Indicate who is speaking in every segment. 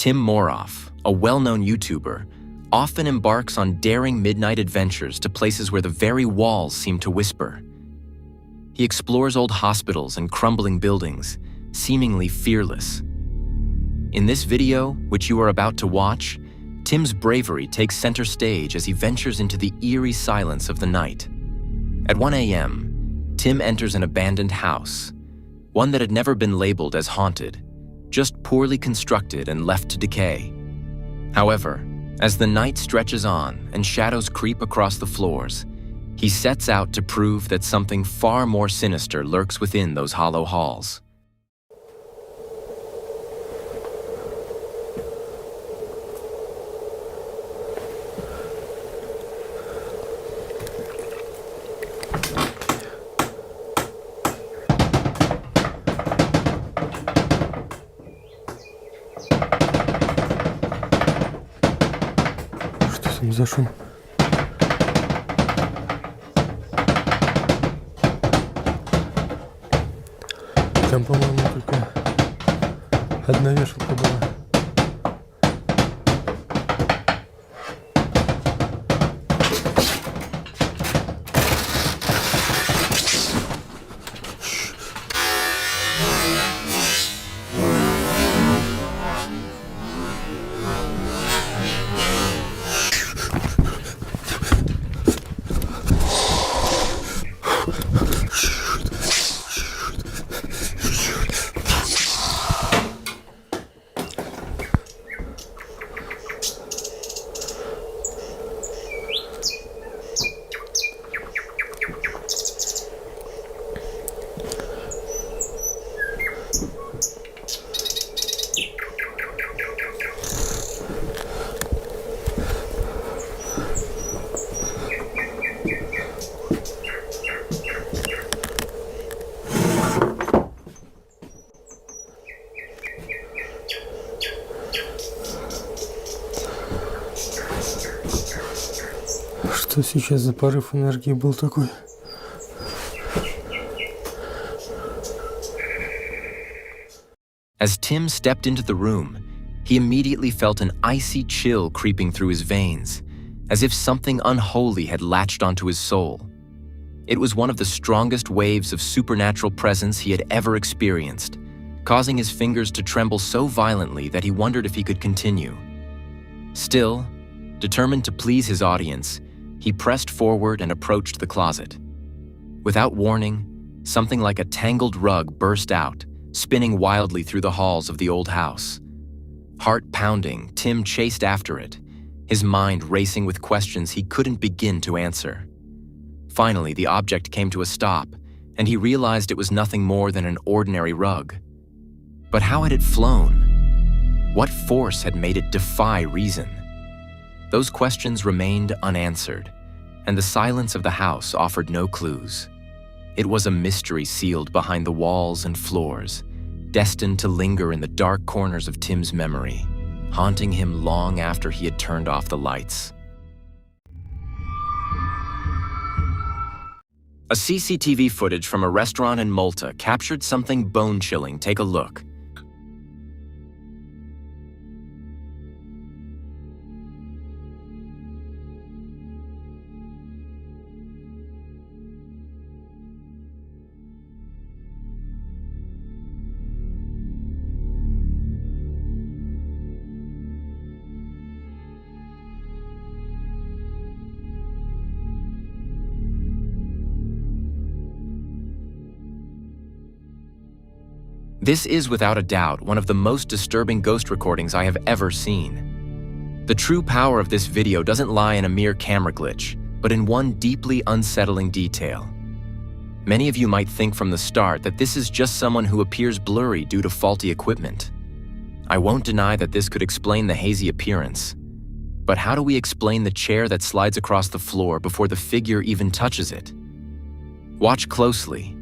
Speaker 1: Tim Moroff, a well-known YouTuber, often embarks on daring midnight adventures to places where the very walls seem to whisper. He explores old hospitals and crumbling buildings, seemingly fearless. In this video, which you are about to watch, Tim's bravery takes center stage as he ventures into the eerie silence of the night. At 1 a.m., Tim enters an abandoned house, one that had never been labeled as haunted, just poorly constructed and left to decay. However, as the night stretches on and shadows creep across the floors, he sets out to prove that something far more sinister lurks within those hollow halls.
Speaker 2: Что там за шум? Там, по-моему, только одна вешалка была. Что сейчас за порыв энергии был такой?
Speaker 1: As Tim stepped into the room, he immediately felt an icy chill creeping through his veins, as if something unholy had latched onto his soul. It was one of the strongest waves of supernatural presence he had ever experienced, causing his fingers to tremble so violently that he wondered if he could continue. Still, determined to please his audience, he pressed forward and approached the closet. Without warning, something like a tangled rug burst out, spinning wildly through the halls of the old house. Heart pounding, Tim chased after it, his mind racing with questions he couldn't begin to answer. Finally, the object came to a stop, and he realized it was nothing more than an ordinary rug. But how had it flown? What force had made it defy reason? Those questions remained unanswered, and the silence of the house offered no clues. It was a mystery sealed behind the walls and floors, destined to linger in the dark corners of Tim's memory, haunting him long after he had turned off the lights. A CCTV footage from a restaurant in Malta captured something bone-chilling. Take a look. This is without a doubt one of the most disturbing ghost recordings I have ever seen. The true power of this video doesn't lie in a mere camera glitch, but in one deeply unsettling detail. Many of you might think from the start that this is just someone who appears blurry due to faulty equipment. I won't deny that this could explain the hazy appearance. But how do we explain the chair that slides across the floor before the figure even touches it? Watch closely.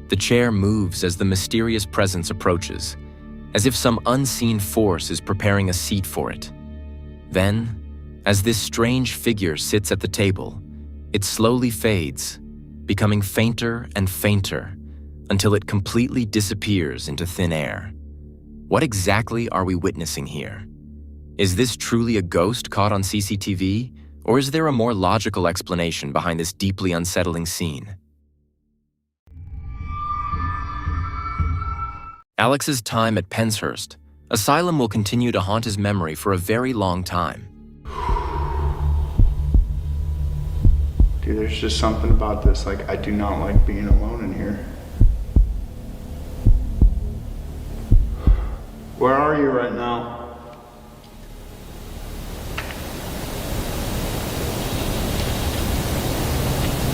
Speaker 1: The chair moves as the mysterious presence approaches, as if some unseen force is preparing a seat for it. Then, as this strange figure sits at the table, it slowly fades, becoming fainter and fainter until it completely disappears into thin air. What exactly are we witnessing here? Is this truly a ghost caught on CCTV, or is there a more logical explanation behind this deeply unsettling scene? Alex's time at Penshurst, asylum will continue to haunt his memory for a very long time.
Speaker 3: Dude, there's just something about this, like, I do not like being alone in here. Where are you right now?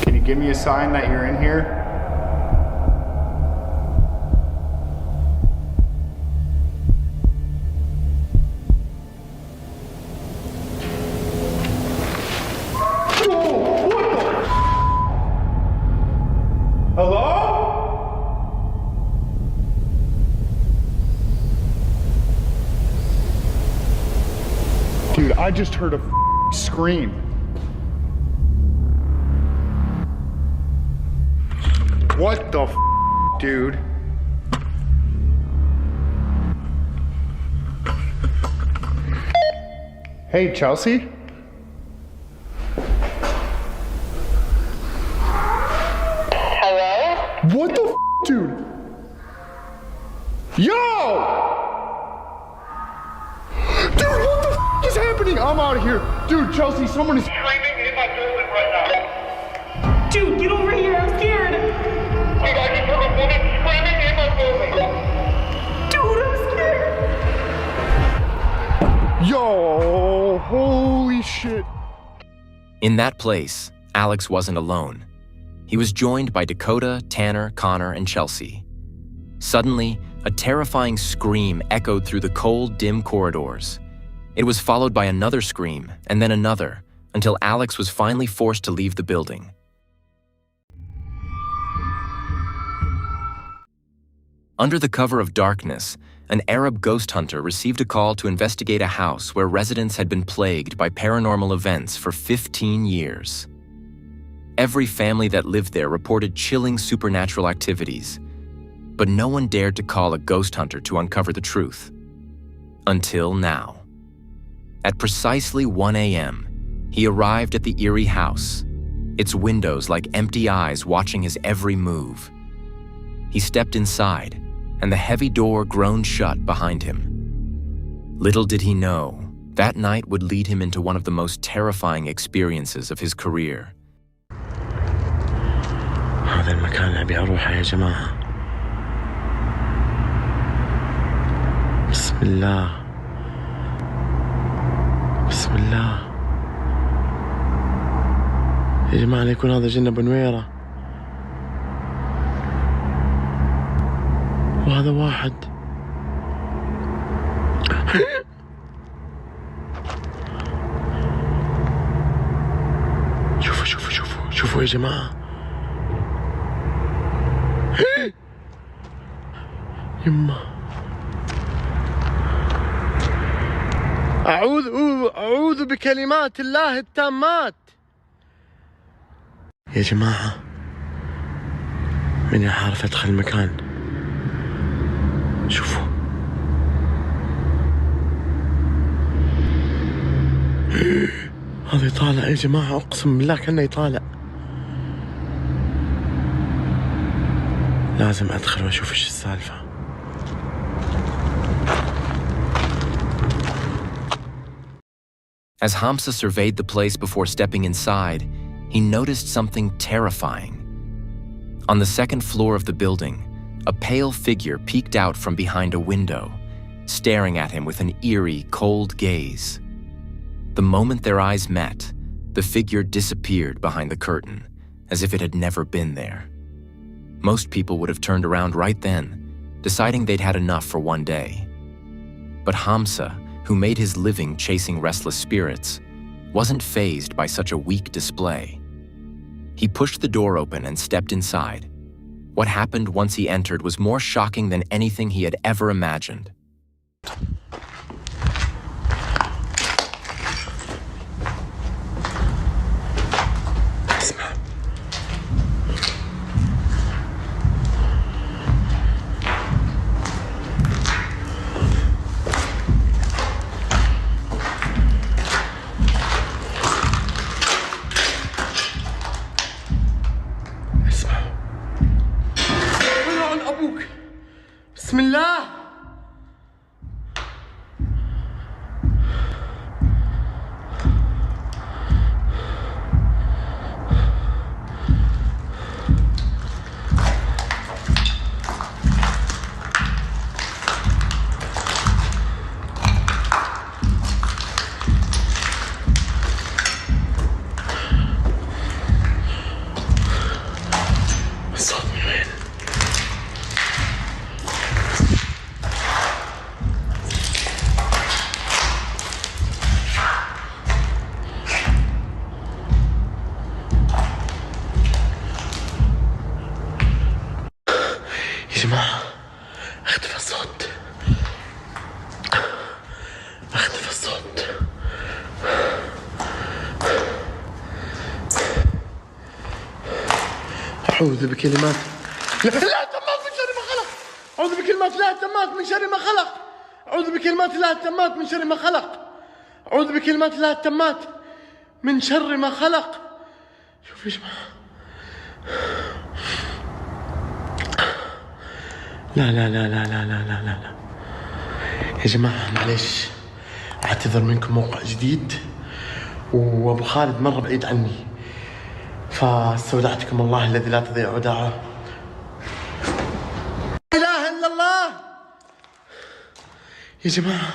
Speaker 3: Can you give me a sign that you're in here? Dude, I just heard a scream. What the dude? Hey, Chelsea?
Speaker 4: Hello?
Speaker 3: What the dude? Yo! Dude, what the is happening? I'm out of here. Dude, Chelsea, someone is
Speaker 4: Screaming in my building right now. Dude, get over here. I'm scared. Dude, I just heard a woman screaming in my building. Dude, I'm scared.
Speaker 3: Yo, holy shit.
Speaker 1: In that place, Alex wasn't alone. He was joined by Dakota, Tanner, Connor, and Chelsea. Suddenly, a terrifying scream echoed through the cold, dim corridors. It was followed by another scream, and then another, until Alex was finally forced to leave the building. Under the cover of darkness, an Arab ghost hunter received a call to investigate a house where residents had been plagued by paranormal events for 15 years. Every family that lived there reported chilling supernatural activities, but no one dared to call a ghost hunter to uncover the truth. Until now. At precisely 1 a.m., he arrived at the eerie house, its windows like empty eyes watching his every move. He stepped inside, and the heavy door groaned shut behind him. Little did he know, that night would lead him into one of the most terrifying experiences of his career.
Speaker 5: هذا المكان اللي أبي أروحه يا جماعة. بسم الله بسم الله يا جماعة، لا يكون هذا جنة بنويرة وهذا واحد. شوفوا شوفوا شوفوا شوفوا يا جماعة. يما أعوذ بكلمات الله التامات. يا جماعة، من عارف أدخل المكان. شوفوا هذا يطالع يا جماعة، أقسم بالله كأنه يطالع. لازم أدخل وأشوف إيش السالفة.
Speaker 1: As Hamza surveyed the place before stepping inside, he noticed something terrifying. On the second floor of the building, a pale figure peeked out from behind a window, staring at him with an eerie, cold gaze. The moment their eyes met, the figure disappeared behind the curtain, as if it had never been there. Most people would have turned around right then, deciding they'd had enough for one day. But Hamza, who made his living chasing restless spirits, wasn't fazed by such a weak display. He pushed the door open and stepped inside. What happened once he entered was more shocking than anything he had ever imagined.
Speaker 5: بسم الله. الصوت من وين؟ يا جماعة اختفى الصوت. اختفى الصوت. أعوذ بكلمات لا تمات من شر ما خلق. أعوذ بكلمات لا تمات من شر ما خلق. أعوذ بكلمات لا تمات من شر ما خلق. أعوذ بكلمات لا تمات من شر ما خلق. شوف يا جماعة. لا لا لا لا لا لا لا لا يا جماعة معلش، أعتذر منكم، موقع جديد وأبو خالد مرة بعيد عني، فاستودعتكم الله الذي لا تضيع ودائعه. لا إله إلا الله. يا جماعة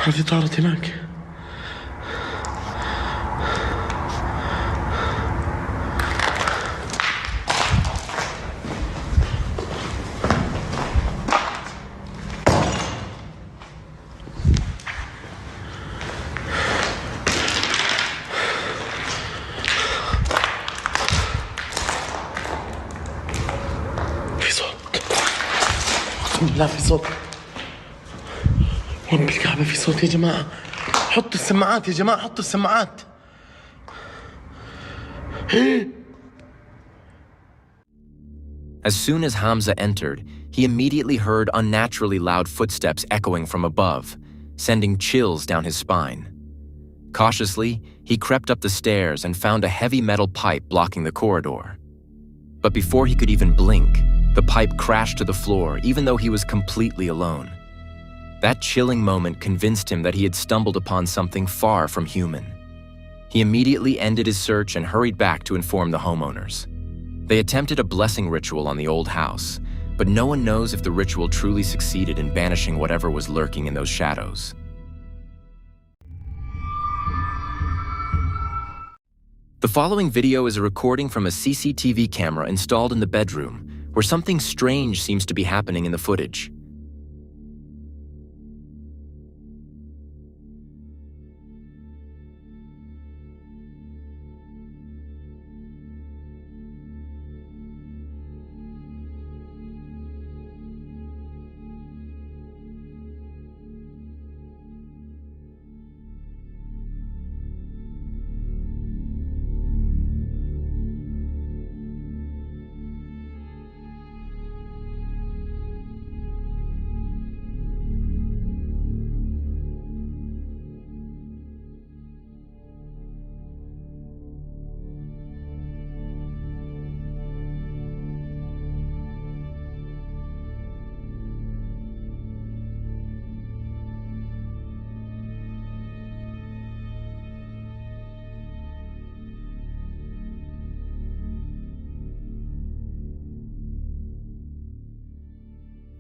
Speaker 5: هذه طارت هناك. لا في صوت، ورب الكعبة في صوت يا جماعة. حطوا السماعات يا جماعة، حطوا السماعات.
Speaker 1: As soon as Hamza entered, he immediately heard unnaturally loud footsteps echoing from above, sending chills down his spine. Cautiously, he crept up the stairs and found a heavy metal pipe blocking the corridor. But before he could even blink, the pipe crashed to the floor, even though he was completely alone. That chilling moment convinced him that he had stumbled upon something far from human. He immediately ended his search and hurried back to inform the homeowners. They attempted a blessing ritual on the old house, but no one knows if the ritual truly succeeded in banishing whatever was lurking in those shadows. The following video is a recording from a CCTV camera installed in the bedroom, where something strange seems to be happening in the footage.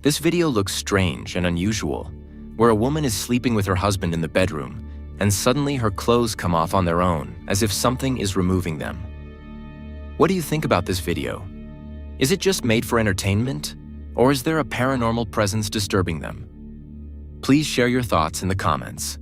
Speaker 1: This video looks strange and unusual, where a woman is sleeping with her husband in the bedroom, and suddenly her clothes come off on their own, as if something is removing them. What do you think about this video? Is it just made for entertainment, or is there a paranormal presence disturbing them? Please share your thoughts in the comments.